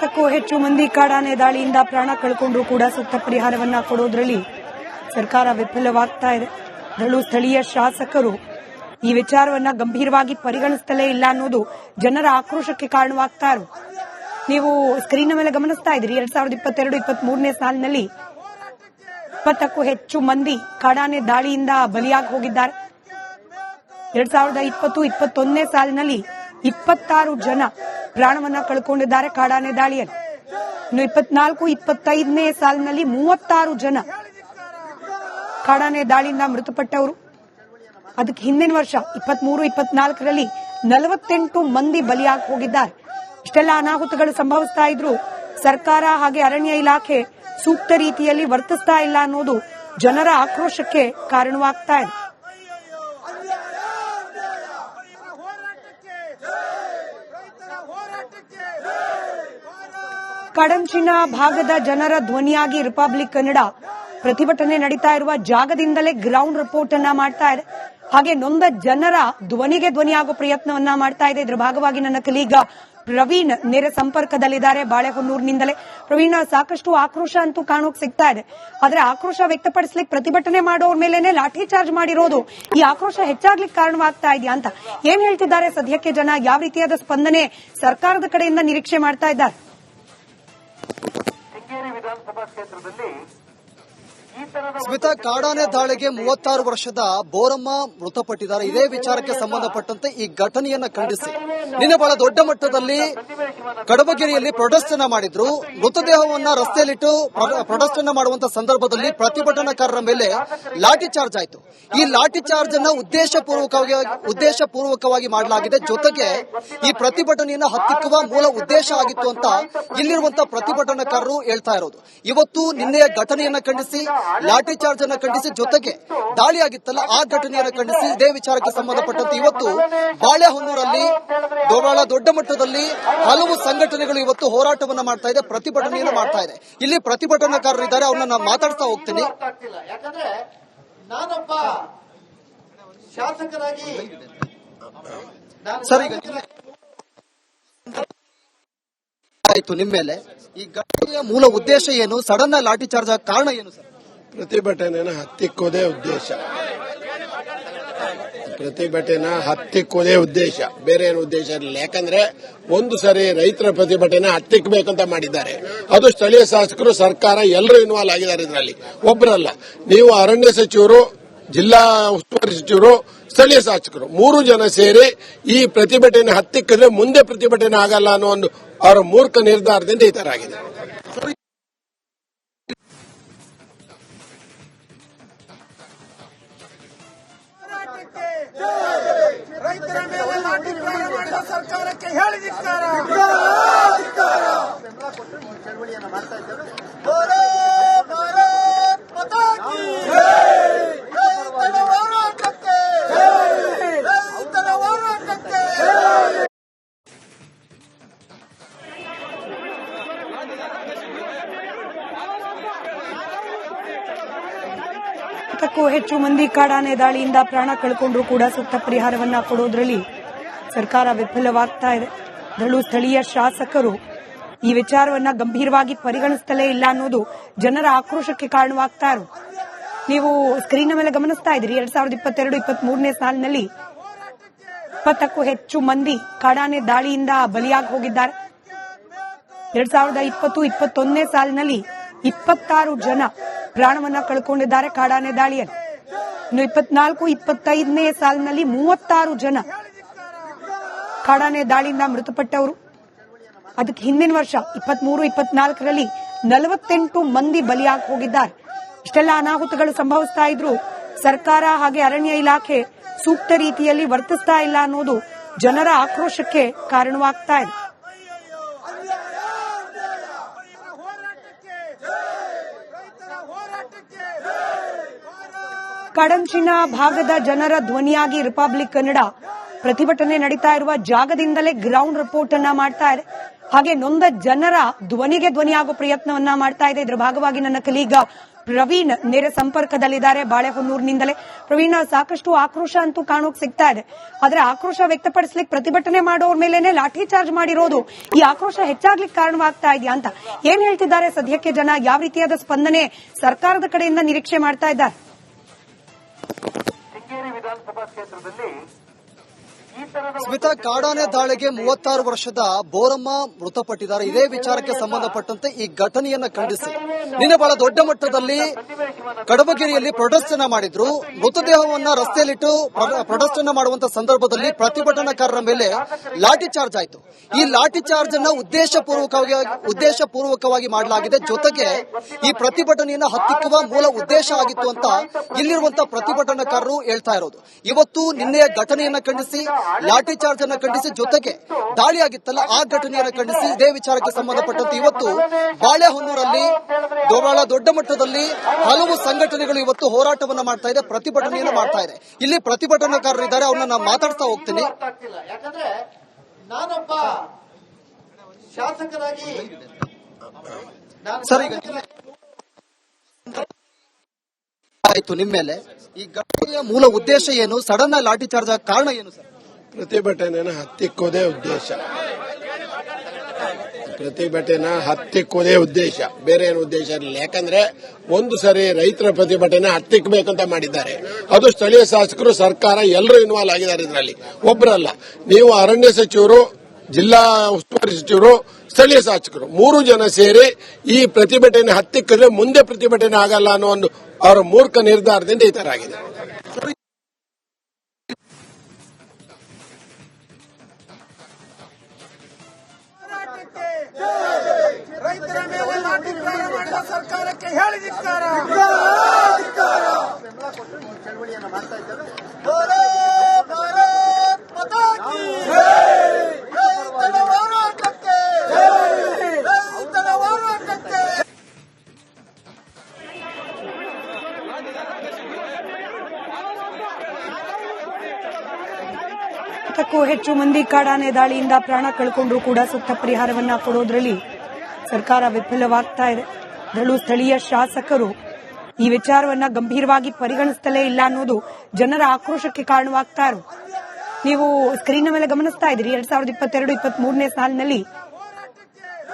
40ಕ್ಕೂ ಹೆಚ್ಚು ಮಂದಿ ಕಾಡಾನೆ ದಾಳಿಯಿಂದ ಪ್ರಾಣ ಕಳ್ಕೊಂಡ್ರು ಕೂಡ ಸೂಕ್ತ ಪರಿಹಾರವನ್ನ ಕೊಡೋದ್ರಲ್ಲಿ ಸರ್ಕಾರ ವಿಫಲವಾಗ್ತಾ ಇದೆ. ಅದರಲ್ಲೂ ಸ್ಥಳೀಯ ಶಾಸಕರು ಈ ವಿಚಾರವನ್ನ ಗಂಭೀರವಾಗಿ ಪರಿಗಣಿಸುತ್ತಲೇ ಇಲ್ಲ ಅನ್ನೋದು ಜನರ ಆಕ್ರೋಶಕ್ಕೆ ಕಾರಣವಾಗ್ತಾ ಇರೋದು. ನೀವು ಸ್ಕ್ರೀನ್ ಮೇಲೆ ಗಮನಿಸ್ತಾ ಇದ್ದೀರಿ. 2022-23ನೇ ಸಾಲಿನಲ್ಲಿ 20ಕ್ಕೂ ಹೆಚ್ಚು ಮಂದಿ ಕಾಡಾನೆ ದಾಳಿಯಿಂದ ಬಲಿಯಾಗಿ ಹೋಗಿದ್ದಾರೆ. 2020-21ನೇ ಸಾಲಿನಲ್ಲಿ 26 ಜನ ಪ್ರಾಣವನ್ನ ಕಳ್ಕೊಂಡಿದ್ದಾರೆ ಕಾಡಾನೆ ದಾಳಿಯಲ್ಲಿ. ಇನ್ನು 24-25ನೇ ಸಾಲಿನಲ್ಲಿ 36 ಜನ ಕಾಡಾನೆ ದಾಳಿಯಿಂದ ಮೃತಪಟ್ಟವರು. ಅದಕ್ಕೆ ಹಿಂದಿನ ವರ್ಷ 23-24ರಲ್ಲಿ 48 ಮಂದಿ ಬಲಿಯಾಗಿ ಹೋಗಿದ್ದಾರೆ. ಇಷ್ಟೆಲ್ಲ ಅನಾಹುತಗಳು ಸಂಭವಿಸ್ತಾ ಇದ್ರು ಸರ್ಕಾರ ಹಾಗೆ ಅರಣ್ಯ ಇಲಾಖೆ ಸೂಕ್ತ ರೀತಿಯಲ್ಲಿ ವರ್ತಿಸ್ತಾ ಇಲ್ಲ ಅನ್ನೋದು ಜನರ ಆಕ್ರೋಶಕ್ಕೆ ಕಾರಣವಾಗ್ತಾ ಇದೆ. ಕಡಂಚಿನ ಭಾಗದ ಜನರ ಧ್ವನಿಯಾಗಿ ರಿಪಬ್ಲಿಕ್ ಕನ್ನಡ ಪ್ರತಿಭಟನೆ ನಡೀತಾ ಇರುವ ಜಾಗದಿಂದಲೇ ಗ್ರೌಂಡ್ ರಿಪೋರ್ಟ್ ಅನ್ನ ಮಾಡ್ತಾ ಇದೆ. ಹಾಗೆ ನೊಂದ ಜನರ ಧ್ವನಿಗೆ ಧ್ವನಿಯಾಗೋ ಪ್ರಯತ್ನವನ್ನ ಮಾಡ್ತಾ ಇದೆ. ಇದರ ಭಾಗವಾಗಿ ನನ್ನ ಕಲೀಗ ಪ್ರವೀಣ್ ನೇರ ಸಂಪರ್ಕದಲ್ಲಿದ್ದಾರೆ ಬಾಳೆಹೊನ್ನೂರಿನಿಂದಲೇ. ಪ್ರವೀಣ್, ಸಾಕಷ್ಟು ಆಕ್ರೋಶ ಅಂತೂ ಕಾಣೋಕ್ ಸಿಗ್ತಾ ಇದೆ. ಆದ್ರೆ ಆಕ್ರೋಶ ವ್ಯಕ್ತಪಡಿಸ್ಲಿಕ್ಕೆ ಪ್ರತಿಭಟನೆ ಮಾಡೋರ್ ಮೇಲೇನೆ ಲಾಠಿ ಚಾರ್ಜ್ ಮಾಡಿರೋದು ಈ ಆಕ್ರೋಶ ಹೆಚ್ಚಾಗ್ಲಿಕ್ಕೆ ಕಾರಣವಾಗ್ತಾ ಇದೆಯಾ ಅಂತ ಏನ್ ಹೇಳ್ತಿದ್ದಾರೆ ಸದ್ಯಕ್ಕೆ ಜನ? ಯಾವ ರೀತಿಯಾದ ಸ್ಪಂದನೆ ಸರ್ಕಾರದ ಕಡೆಯಿಂದ ನಿರೀಕ್ಷೆ ಮಾಡ್ತಾ ಇದ್ದಾರೆ? ವಿಧಾನಸಭಾ ಕ್ಷೇತ್ರದಲ್ಲಿ ಸ್ಮಿತಾ, ಕಾಡಾನೆ ದಾಳಿಗೆ 36 ವರ್ಷದ ಬೋರಮ್ಮ ಮೃತಪಟ್ಟಿದ್ದಾರೆ. ಇದೇ ವಿಚಾರಕ್ಕೆ ಸಂಬಂಧಪಟ್ಟಂತೆ ಈ ಘಟನೆಯನ್ನ ಖಂಡಿಸಿ ನಿನ್ನೆ ಬಹಳ ದೊಡ್ಡ ಮಟ್ಟದಲ್ಲಿ ಕಡಬಗಿರಿಯಲ್ಲಿ ಪ್ರೊಟೆಸ್ಟ್ ಮಾಡಿದ್ರು. ಮೃತದೇಹವನ್ನ ರಸ್ತೆಯಲ್ಲಿಟ್ಟು ಪ್ರೊಟೆಸ್ಟ್ ಮಾಡುವಂತ ಸಂದರ್ಭದಲ್ಲಿ ಪ್ರತಿಭಟನಾಕಾರರ ಮೇಲೆ ಲಾಠಿ ಚಾರ್ಜ್ ಆಯಿತು. ಈ ಲಾಠಿ ಚಾರ್ಜ್ ಅನ್ನ ಉದ್ದೇಶಪೂರ್ವಕವಾಗಿ ಮಾಡಲಾಗಿದೆ. ಜೊತೆಗೆ ಈ ಪ್ರತಿಭಟನೆಯನ್ನ ಹತ್ತಿಕ್ಕುವ ಮೂಲ ಉದ್ದೇಶ ಆಗಿತ್ತು ಅಂತ ಇಲ್ಲಿರುವಂತಹ ಪ್ರತಿಭಟನಾಕಾರರು ಹೇಳ್ತಾ ಇರೋದು. ಇವತ್ತು ನಿನ್ನೆಯ ಘಟನೆಯನ್ನ ಖಂಡಿಸಿ, ಲಾಠಿ ಚಾರ್ಜ್ ಅನ್ನ ಖಂಡಿಸಿ, ಜೊತೆಗೆ ದಾಳಿಯಾಗಿತ್ತಲ್ಲ ಆ ಘಟನೆಯನ್ನು ಖಂಡಿಸಿ ಇದೇ ವಿಚಾರಕ್ಕೆ ಸಂಬಂಧಪಟ್ಟಂತೆ ಇವತ್ತು ಬಾಳೆಹೊನ್ನೂರಲ್ಲಿ ಬಹಳ ದೊಡ್ಡ ಮಟ್ಟದಲ್ಲಿ ಹಲವು ಸಂಘಟನೆಗಳು ಇವತ್ತು ಹೋರಾಟವನ್ನ ಮಾಡ್ತಾ ಇದೆ, ಪ್ರತಿಭಟನೆಯನ್ನು ಮಾಡ್ತಾ ಇದೆ. ಇಲ್ಲಿ ಪ್ರತಿಭಟನಾಕಾರರು ಇದ್ದಾರೆ, ಅವ್ರನ್ನ ನಾನು ಮಾತಾಡ್ತಾ ಹೋಗ್ತೀನಿ. ಯಾಕಂದ್ರೆ ನಾನೊಬ್ಬ ಶಾಸಕರಾಗಿ ಸರ್, ಈಗ ಆಯ್ತು ನಿಮ್ಮ ಮೇಲೆ ಈ ಘಟನೆಯ ಮೂಲ ಉದ್ದೇಶ ಏನು? ಸಡನ್ ಲಾಠಿ ಚಾರ್ಜ್ ಆಗ ಕಾರಣ ಏನು ಸರ್? ಪ್ರತಿಭಟನೆನ ಹತ್ತಿಕ್ಕೋದೇ ಉದ್ದೇಶ. ಹತ್ತಿಕ್ಕೋದೇ ಉದ್ದೇಶ, ಬೇರೆ ಏನು ಉದ್ದೇಶ ಇರಲಿಲ್ಲ. ಯಾಕಂದ್ರೆ ಒಂದು ಸರಿ ರೈತರ ಪ್ರತಿಭಟನೆ ಹತ್ತಿಕ್ಕಬೇಕಂತ ಮಾಡಿದ್ದಾರೆ. ಅದು ಸ್ಥಳೀಯ ಶಾಸಕರು, ಸರ್ಕಾರ ಎಲ್ಲರೂ ಇನ್ವಾಲ್ವ್ ಆಗಿದ್ದಾರೆ ಇದರಲ್ಲಿ, ಒಬ್ಬರಲ್ಲ. ನೀವು ಅರಣ್ಯ ಸಚಿವರು, ಜಿಲ್ಲಾ ಉಸ್ತುವಾರಿ ಸಚಿವರು, ಸ್ಥಳೀಯ ಶಾಸಕರು 3 ಜನ ಸೇರಿ ಈ ಪ್ರತಿಭಟನೆ ಹತ್ತಿಕ್ಕಿದ್ರೆ ಮುಂದೆ ಪ್ರತಿಭಟನೆ ಆಗಲ್ಲ ಅನ್ನೋ ಒಂದು ಅವರ ಮೂರ್ಖ ನಿರ್ಧಾರದಿಂದ ಈ ತರ ಆಗಿದೆ. ರೈತರ ಮೇಲೆ ಲಾಠಿ ಚಾರ್ಜ್ ಮಾಡಿದ ಸರ್ಕಾರಕ್ಕೆ ಹೇಳಿದಿದ್ದಾರೆ. ಚಳವಳಿಯನ್ನು ಮಾಡ್ತಾ ಇದ್ದೇವೆ. ಕ್ಕೂ ಹೆಚ್ಚು ಮಂದಿ ಕಾಡಾನೆ ದಾಳಿಯಿಂದ ಪ್ರಾಣ ಕಳ್ಕೊಂಡ್ರು ಕೂಡ ಸೂಕ್ತ ಪರಿಹಾರವನ್ನ ಕೊಡೋದ್ರಲ್ಲಿ ಸರ್ಕಾರ ವಿಫಲವಾಗ್ತಾ ಇದೆ. ಅದರಲ್ಲೂ ಸ್ಥಳೀಯ ಶಾಸಕರು ಈ ವಿಚಾರವನ್ನ ಗಂಭೀರವಾಗಿ ಪರಿಗಣಿಸುತ್ತಲೇ ಇಲ್ಲ ಅನ್ನೋದು ಜನರ ಆಕ್ರೋಶಕ್ಕೆ ಕಾರಣವಾಗ್ತಾ ಇರೋದು. ನೀವು ಸ್ಕ್ರೀನ್ ಮೇಲೆ ಗಮನಿಸ್ತಾ ಇದ್ದೀರಿ. 2022-23ನೇ ಸಾಲಿನಲ್ಲಿ 20ಕ್ಕೂ ಹೆಚ್ಚು ಮಂದಿ ಕಾಡಾನೆ ದಾಳಿಯಿಂದ ಬಲಿಯಾಗಿ ಹೋಗಿದ್ದಾರೆ. 2020-21ನೇ ಸಾಲಿನಲ್ಲಿ 26 ಜನ ಪ್ರಾಣವನ್ನ ಕಳ್ಕೊಂಡಿದ್ದಾರೆ ಕಾಡಾನೆ ದಾಳಿಯಲ್ಲಿ. ಇನ್ನು 24-25ನೇ ಸಾಲಿನಲ್ಲಿ 36 ಜನ ಕಾಡಾನೆ ದಾಳಿಯಿಂದ ಮೃತಪಟ್ಟವರು. ಅದಕ್ಕೆ ಹಿಂದಿನ ವರ್ಷ 23-24ರಲ್ಲಿ 48 ಮಂದಿ ಬಲಿಯಾಗಿ ಹೋಗಿದ್ದಾರೆ. ಇಷ್ಟೆಲ್ಲ ಅನಾಹುತಗಳು ಸಂಭವಿಸ್ತಾ ಇದ್ರು ಸರ್ಕಾರ ಹಾಗೆ ಅರಣ್ಯ ಇಲಾಖೆ ಸೂಕ್ತ ರೀತಿಯಲ್ಲಿ ವರ್ತಿಸ್ತಾ ಇಲ್ಲ ಅನ್ನೋದು ಜನರ ಆಕ್ರೋಶಕ್ಕೆ ಕಾರಣವಾಗ್ತಾ ಇದೆ. ಕಡಂಚಿನ ಭಾಗದ ಜನರ ಧ್ವನಿಯಾಗಿ ರಿಪಬ್ಲಿಕ್ ಕನ್ನಡ ಪ್ರತಿಭಟನೆ ನಡೀತಾ ಇರುವ ಜಾಗದಿಂದಲೇ ಗ್ರೌಂಡ್ ರಿಪೋರ್ಟ್ ಅನ್ನ ಮಾಡ್ತಾ ಇದೆ. ಹಾಗೆ ನೊಂದ ಜನರ ಧ್ವನಿಗೆ ಧ್ವನಿಯಾಗೋ ಪ್ರಯತ್ನವನ್ನ ಮಾಡ್ತಾ ಇದೆ. ಇದರ ಭಾಗವಾಗಿ ನನ್ನ ಕಲೀಗ ಪ್ರವೀಣ್ ನೇರ ಸಂಪರ್ಕದಲ್ಲಿದ್ದಾರೆ ಬಾಳೆಹೊನ್ನೂರಿನಿಂದಲೇ. ಪ್ರವೀಣ್, ಸಾಕಷ್ಟು ಆಕ್ರೋಶ ಅಂತೂ ಕಾಣೋಕ್ ಸಿಗ್ತಾ ಇದೆ. ಆದ್ರೆ ಆಕ್ರೋಶ ವ್ಯಕ್ತಪಡಿಸ್ಲಿಕ್ಕೆ ಪ್ರತಿಭಟನೆ ಮಾಡೋರ್ ಮೇಲೇನೆ ಲಾಠಿ ಚಾರ್ಜ್ ಮಾಡಿರೋದು ಈ ಆಕ್ರೋಶ ಹೆಚ್ಚಾಗ್ಲಿಕ್ಕೆ ಕಾರಣವಾಗ್ತಾ ಇದೆಯಾ ಅಂತ ಏನ್ ಹೇಳ್ತಿದ್ದಾರೆ ಸದ್ಯಕ್ಕೆ ಜನ? ಯಾವ ರೀತಿಯಾದ ಸ್ಪಂದನೆ ಸರ್ಕಾರದ ಕಡೆಯಿಂದ ನಿರೀಕ್ಷೆ ಮಾಡ್ತಾ ಇದ್ದಾರೆ? ವಿಧಾನಸಭಾ ಕ್ಷೇತ್ರದಲ್ಲಿ ಸ್ಮಿತಾ, ಕಾಡಾನೆ ದಾಳಿಗೆ 36 ವರ್ಷದ ಬೋರಮ್ಮ ಮೃತಪಟ್ಟಿದ್ದಾರೆ. ಇದೇ ವಿಚಾರಕ್ಕೆ ಸಂಬಂಧಪಟ್ಟಂತೆ ಈ ಘಟನೆಯನ್ನ ಖಂಡಿಸಿ ನಿನ್ನೆ ಬಹಳ ದೊಡ್ಡ ಮಟ್ಟದಲ್ಲಿ ಕಡಬಗಿರಿಯಲ್ಲಿ ಪ್ರೊಟೆಸ್ಟ್ ಮಾಡಿದ್ರು. ಮೃತದೇಹವನ್ನ ರಸ್ತೆಯಲ್ಲಿಟ್ಟು ಪ್ರೊಟೆಸ್ಟ್ ಮಾಡುವಂತ ಸಂದರ್ಭದಲ್ಲಿ ಪ್ರತಿಭಟನಾಕಾರರ ಮೇಲೆ ಲಾಠಿ ಚಾರ್ಜ್ ಆಯಿತು. ಈ ಲಾಠಿ ಚಾರ್ಜ್ ಅನ್ನ ಉದ್ದೇಶಪೂರ್ವಕವಾಗಿ ಮಾಡಲಾಗಿದೆ. ಜೊತೆಗೆ ಈ ಪ್ರತಿಭಟನೆಯನ್ನ ಹತ್ತಿಕ್ಕುವ ಮೂಲ ಉದ್ದೇಶ ಆಗಿತ್ತು ಅಂತ ಇಲ್ಲಿರುವಂತಹ ಪ್ರತಿಭಟನಾಕಾರರು ಹೇಳ್ತಾ ಇರೋದು. ಇವತ್ತು ನಿನ್ನೆಯ ಘಟನೆಯನ್ನ ಖಂಡಿಸಿ, ಲಾಠಿ ಚಾರ್ಜ್ ಅನ್ನ ಖಂಡಿಸಿ, ಜೊತೆಗೆ ದಾಳಿಯಾಗಿತ್ತಲ್ಲ ಆ ಘಟನೆಯನ್ನು ಖಂಡಿಸಿ ಇದೇ ವಿಚಾರಕ್ಕೆ ಸಂಬಂಧಪಟ್ಟಂತೆ ಇವತ್ತು ಬಾಳೆಹೊನ್ನೂರಲ್ಲಿ ಬಹಳ ದೊಡ್ಡ ಮಟ್ಟದಲ್ಲಿ ಹಲವು ಸಂಘಟನೆಗಳು ಇವತ್ತು ಹೋರಾಟವನ್ನ ಮಾಡ್ತಾ ಇದೆ, ಪ್ರತಿಭಟನೆಯನ್ನ ಮಾಡ್ತಾ ಇದೆ. ಇಲ್ಲಿ ಪ್ರತಿಭಟನಾಕಾರರು ಇದ್ದಾರೆ, ಅವ್ರನ್ನ ನಾನು ಮಾತಾಡ್ತಾ ಹೋಗ್ತೀನಿ. ಯಾಕಂದ್ರೆ ನಾನೊಬ್ಬ ಶಾಸಕರಾಗಿ ಸರ್, ಈಗ ಆಯ್ತು ನಿಮ್ಮ ಮೇಲೆ ಈ ಘಟನೆಯ ಮೂಲ ಉದ್ದೇಶ ಏನು? ಸಡನ್ ಆಗಿ ಲಾಠಿ ಚಾರ್ಜ್ ಆಗ ಕಾರಣ ಏನು ಸರ್? ಪ್ರತಿಭಟನೆನ ಹತ್ತಿಕ್ಕೋದೇ ಉದ್ದೇಶ. ಹತ್ತಿಕ್ಕೋದೇ ಉದ್ದೇಶ, ಬೇರೆ ಏನು ಉದ್ದೇಶ ಇರಲಿಲ್ಲ. ಯಾಕಂದ್ರೆ ಒಂದು ಸರಿ ರೈತರ ಪ್ರತಿಭಟನೆ ಹತ್ತಿಕ್ಕಬೇಕಂತ ಮಾಡಿದ್ದಾರೆ. ಅದು ಸ್ಥಳೀಯ ಶಾಸಕರು, ಸರ್ಕಾರ ಎಲ್ಲರೂ ಇನ್ವಾಲ್ವ್ ಆಗಿದ್ದಾರೆ ಇದರಲ್ಲಿ, ಒಬ್ಬರಲ್ಲ. ನೀವು ಅರಣ್ಯ ಸಚಿವರು, ಜಿಲ್ಲಾ ಉಸ್ತುವಾರಿ ಸಚಿವರು, ಸ್ಥಳೀಯ ಶಾಸಕರು 3 ಜನ ಸೇರಿ ಈ ಪ್ರತಿಭಟನೆ ಹತ್ತಿಕ್ಕಿದ್ರೆ ಮುಂದೆ ಪ್ರತಿಭಟನೆ ಆಗಲ್ಲ ಅನ್ನೋ ಒಂದು ಅವರ ಮೂರ್ಖ ನಿರ್ಧಾರದಿಂದ ಈ ತರ ಆಗಿದೆ. ರೈತರ ಮೇಲೆ ಲಾಠಿ ಚಾರ್ಜ್ ಮಾಡಿದ ಸರ್ಕಾರಕ್ಕೆ ಹೇಳಿ ಧಿಕ್ಕಾರ. ಚಳವಳಿಯನ್ನು ಮಾಡ್ತಾ ಇದ್ದಾರೆ. ಕ್ಕೂ ಹೆಚ್ಚು ಮಂದಿ ಕಾಡಾನೆ ದಾಳಿಯಿಂದ ಪ್ರಾಣ ಕಳ್ಕೊಂಡ್ರು ಕೂಡ ಸೂಕ್ತ ಪರಿಹಾರವನ್ನ ಕೊಡೋದ್ರಲ್ಲಿ ಸರ್ಕಾರ ವಿಫಲವಾಗ್ತಾ ಇದೆ. ಅದರಲ್ಲೂ ಸ್ಥಳೀಯ ಶಾಸಕರು ಈ ವಿಚಾರವನ್ನ ಗಂಭೀರವಾಗಿ ಪರಿಗಣಿಸ್ತಲೇ ಇಲ್ಲ ಅನ್ನೋದು ಜನರ ಆಕ್ರೋಶಕ್ಕೆ ಕಾರಣವಾಗ್ತಾ ಇರೋದು. ನೀವು ಸ್ಕ್ರೀನ್ ಮೇಲೆ ಗಮನಿಸ್ತಾ ಇದ್ದೀರಿ, 2022-23ನೇ ಸಾಲಿನಲ್ಲಿ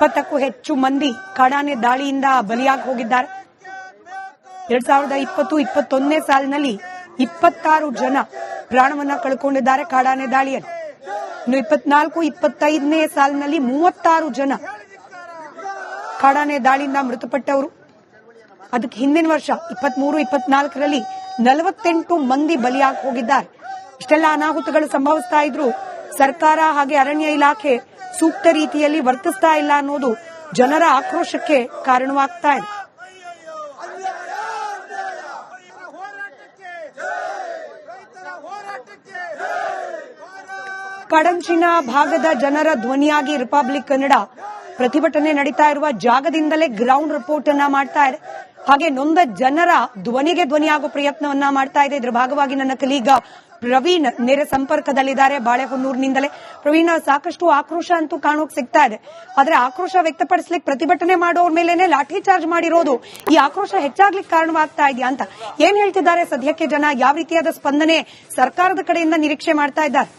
20ಕ್ಕೂ ಹೆಚ್ಚು ಮಂದಿ ಕಾಡಾನೆ ದಾಳಿಯಿಂದ ಬಲಿಯಾಗಿ ಹೋಗಿದ್ದಾರೆ. 2020-21ನೇ ಸಾಲಿನಲ್ಲಿ 26 ಜನ ಪ್ರಾಣವನ್ನ ಕಳ್ಕೊಂಡಿದ್ದಾರೆ ಕಾಡಾನೆ ದಾಳಿಯಲ್ಲಿ. ಇನ್ನು 24-25ನೇ ಸಾಲಿನಲ್ಲಿ 36 ಜನ ಕಾಡಾನೆ ದಾಳಿಯಿಂದ ಮೃತಪಟ್ಟವರು. ಅದಕ್ಕೆ ಹಿಂದಿನ ವರ್ಷ 23-24ರಲ್ಲಿ 48 ಮಂದಿ ಬಲಿಯಾಗಿ ಹೋಗಿದ್ದಾರೆ. ಇಷ್ಟೆಲ್ಲ ಅನಾಹುತಗಳು ಸಂಭವಿಸ್ತಾ ಇದ್ರು ಸರ್ಕಾರ ಹಾಗೆ ಅರಣ್ಯ ಇಲಾಖೆ ಸೂಕ್ತ ರೀತಿಯಲ್ಲಿ ವರ್ತಿಸ್ತಾ ಇಲ್ಲ ಅನ್ನೋದು ಜನರ ಆಕ್ರೋಶಕ್ಕೆ ಕಾರಣವಾಗ್ತಾ ಇದೆ. ಕಡಂಚಿನ ಭಾಗದ ಜನರ ಧ್ವನಿಯಾಗಿ ರಿಪಬ್ಲಿಕ್ ಕನ್ನಡ ಪ್ರತಿಭಟನೆ ನಡೀತಾ ಇರುವ ಜಾಗದಿಂದಲೇ ಗ್ರೌಂಡ್ ರಿಪೋರ್ಟ್ ಅನ್ನ ಮಾಡ್ತಾ ಇದೆ. ಹಾಗೆ ನೊಂದ ಜನರ ಧ್ವನಿಗೆ ಧ್ವನಿಯಾಗುವ ಪ್ರಯತ್ನವನ್ನ ಮಾಡ್ತಾ ಇದೆ. ಇದರ ಭಾಗವಾಗಿ ನನ್ನ ಕಲೀಗ ಪ್ರವೀಣ್ ನೇರ ಸಂಪರ್ಕದಲ್ಲಿದ್ದಾರೆ ಬಾಳೆಹೊನ್ನೂರಿನಿಂದಲೇ. ಪ್ರವೀಣ್, ಸಾಕಷ್ಟು ಆಕ್ರೋಶ ಅಂತೂ ಕಾಣೋಕ್ ಸಿಗ್ತಾ ಇದೆ. ಆದ್ರೆ ಆಕ್ರೋಶ ವ್ಯಕ್ತಪಡಿಸ್ಲಿಕ್ಕೆ ಪ್ರತಿಭಟನೆ ಮಾಡೋರ್ ಮೇಲೇನೆ ಲಾಠಿ ಚಾರ್ಜ್ ಮಾಡಿರೋದು ಈ ಆಕ್ರೋಶ ಹೆಚ್ಚಾಗ್ಲಿಕ್ಕೆ ಕಾರಣವಾಗ್ತಾ ಇದೆಯಾ ಅಂತ ಏನ್ ಹೇಳ್ತಿದ್ದಾರೆ ಸದ್ಯಕ್ಕೆ ಜನ? ಯಾವ ರೀತಿಯಾದ ಸ್ಪಂದನೆ ಸರ್ಕಾರದ ಕಡೆಯಿಂದ ನಿರೀಕ್ಷೆ ಮಾಡ್ತಾ ಇದ್ದಾರೆ?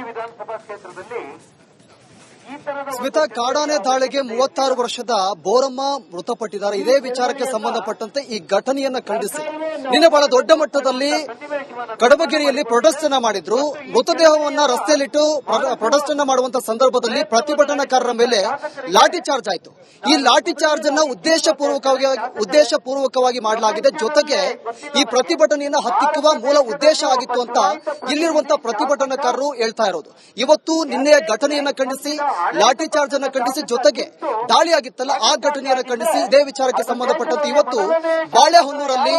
ವಿಧಾನಸಭಾ ಕ್ಷೇತ್ರದಲ್ಲಿ ಸ್ಮಿತಾ, ಕಾಡಾನೆ ದಾಳಿಗೆ 36 ವರ್ಷದ ಬೋರಮ್ಮ ಮೃತಪಟ್ಟಿದ್ದಾರೆ. ಇದೇ ವಿಚಾರಕ್ಕೆ ಸಂಬಂಧಪಟ್ಟಂತೆ ಈ ಘಟನೆಯನ್ನ ಖಂಡಿಸಿ ನಿನ್ನೆ ಬಹಳ ದೊಡ್ಡ ಮಟ್ಟದಲ್ಲಿ ಕಡಬಗಿರಿಯಲ್ಲಿ ಪ್ರೊಟೆಸ್ಟ್ ಮಾಡಿದ್ರು. ಮೃತದೇಹವನ್ನ ರಸ್ತೆಯಲ್ಲಿಟ್ಟು ಪ್ರೊಟೆಸ್ಟ್ ಮಾಡುವಂತ ಸಂದರ್ಭದಲ್ಲಿ ಪ್ರತಿಭಟನಾಕಾರರ ಮೇಲೆ ಲಾಠಿ ಚಾರ್ಜ್ ಆಯಿತು. ಈ ಲಾಠಿ ಚಾರ್ಜ್ ಅನ್ನ ಉದ್ದೇಶಪೂರ್ವಕವಾಗಿ ಮಾಡಲಾಗಿದೆ. ಜೊತೆಗೆ ಈ ಪ್ರತಿಭಟನೆಯನ್ನ ಹತ್ತಿಕ್ಕುವ ಮೂಲ ಉದ್ದೇಶ ಆಗಿತ್ತು ಅಂತ ಇಲ್ಲಿರುವಂತಹ ಪ್ರತಿಭಟನಾಕಾರರು ಹೇಳ್ತಾ ಇರೋದು. ಇವತ್ತು ನಿನ್ನೆಯ ಘಟನೆಯನ್ನ ಖಂಡಿಸಿ, ಲಾಠಿ ಚಾರ್ಜ್ ಅನ್ನ ಖಂಡಿಸಿ, ಜೊತೆಗೆ ದಾಳಿಯಾಗಿತ್ತಲ್ಲ ಆ ಘಟನೆಯನ್ನು ಖಂಡಿಸಿ ಇದೇ ವಿಚಾರಕ್ಕೆ ಸಂಬಂಧಪಟ್ಟಂತೆ ಇವತ್ತು ಬಾಳೆಹೊನ್ನೂರಲ್ಲಿ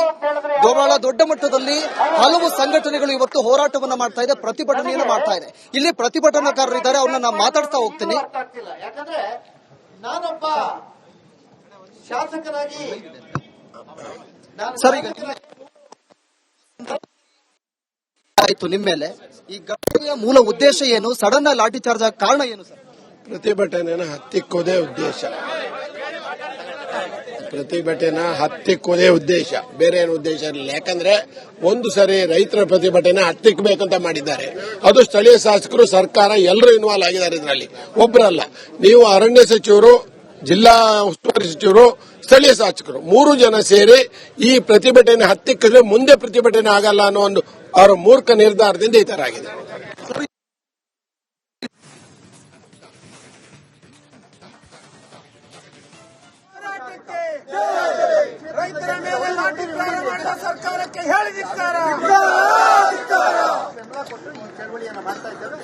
ಬಹಳ ದೊಡ್ಡ ಮಟ್ಟದಲ್ಲಿ ಹಲವು ಸಂಘಟನೆಗಳು ಇವತ್ತು ಹೋರಾಟವನ್ನ ಮಾಡ್ತಾ ಇದೆ, ಪ್ರತಿಭಟನೆಯನ್ನ ಮಾಡ್ತಾ ಇದೆ. ಇಲ್ಲಿ ಪ್ರತಿಭಟನಾಕಾರರು ಇದ್ದಾರೆ, ಅವ್ರನ್ನ ನಾನು ಮಾತಾಡ್ತಾ ಹೋಗ್ತೀನಿ. ಯಾಕಂದ್ರೆ ನಾನೊಬ್ಬ ಶಾಸಕರಾಗಿ ಸರ್, ಈಗ ಆಯ್ತು ನಿಮ್ಮ ಮೇಲೆ ಈ ಘಟನೆಯ ಮೂಲ ಉದ್ದೇಶ ಏನು? ಸಡನ್ ಆಗಿ ಲಾಠಿ ಚಾರ್ಜ್ ಆಗ ಕಾರಣ ಏನು ಸರ್? ಪ್ರತಿಭಟನೆನ ಹತ್ತಿಕ್ಕೋದೇ ಉದ್ದೇಶ. ಪ್ರತಿಭಟನೆ ಹತ್ತಿಕ್ಕುವುದೇ ಉದ್ದೇಶ, ಬೇರೆ ಏನು ಉದ್ದೇಶ ಇರಲಿಲ್ಲ. ಯಾಕಂದ್ರೆ ಒಂದು ಸರಿ ರೈತರ ಪ್ರತಿಭಟನೆ ಹತ್ತಿಕ್ಕಬೇಕಂತ ಮಾಡಿದ್ದಾರೆ. ಅದು ಸ್ಥಳೀಯ ಶಾಸಕರು, ಸರ್ಕಾರ ಎಲ್ಲರೂ ಇನ್ವಾಲ್ವ್ ಆಗಿದ್ದಾರೆ ಇದರಲ್ಲಿ, ಒಬ್ಬರಲ್ಲ. ನೀವು ಅರಣ್ಯ ಸಚಿವರು, ಜಿಲ್ಲಾ ಉಸ್ತುವಾರಿ ಸಚಿವರು, ಸ್ಥಳೀಯ ಶಾಸಕರು 3 ಜನ ಸೇರಿ ಈ ಪ್ರತಿಭಟನೆ ಹತ್ತಿಕ್ಕಿದ್ರೆ ಮುಂದೆ ಪ್ರತಿಭಟನೆ ಆಗಲ್ಲ ಅನ್ನೋ ಒಂದು ಅವರ ಮೂರ್ಖ ನಿರ್ಧಾರದಿಂದ ಈ ತರ ಆಗಿದೆ. ರೈತರ ಮೇಲೆ ಲಾಠಿ ಪ್ರಹಾರ ಮಾಡಿದ ಸರ್ಕಾರಕ್ಕೆ ಹೇಳಿದಿದ್ದಾರೆ. ಬೆಂಬಲ ಕೊಟ್ಟು ಈ ಚಳವಳಿಯನ್ನು ಮಾಡ್ತಾ ಇದ್ದೇವೆ.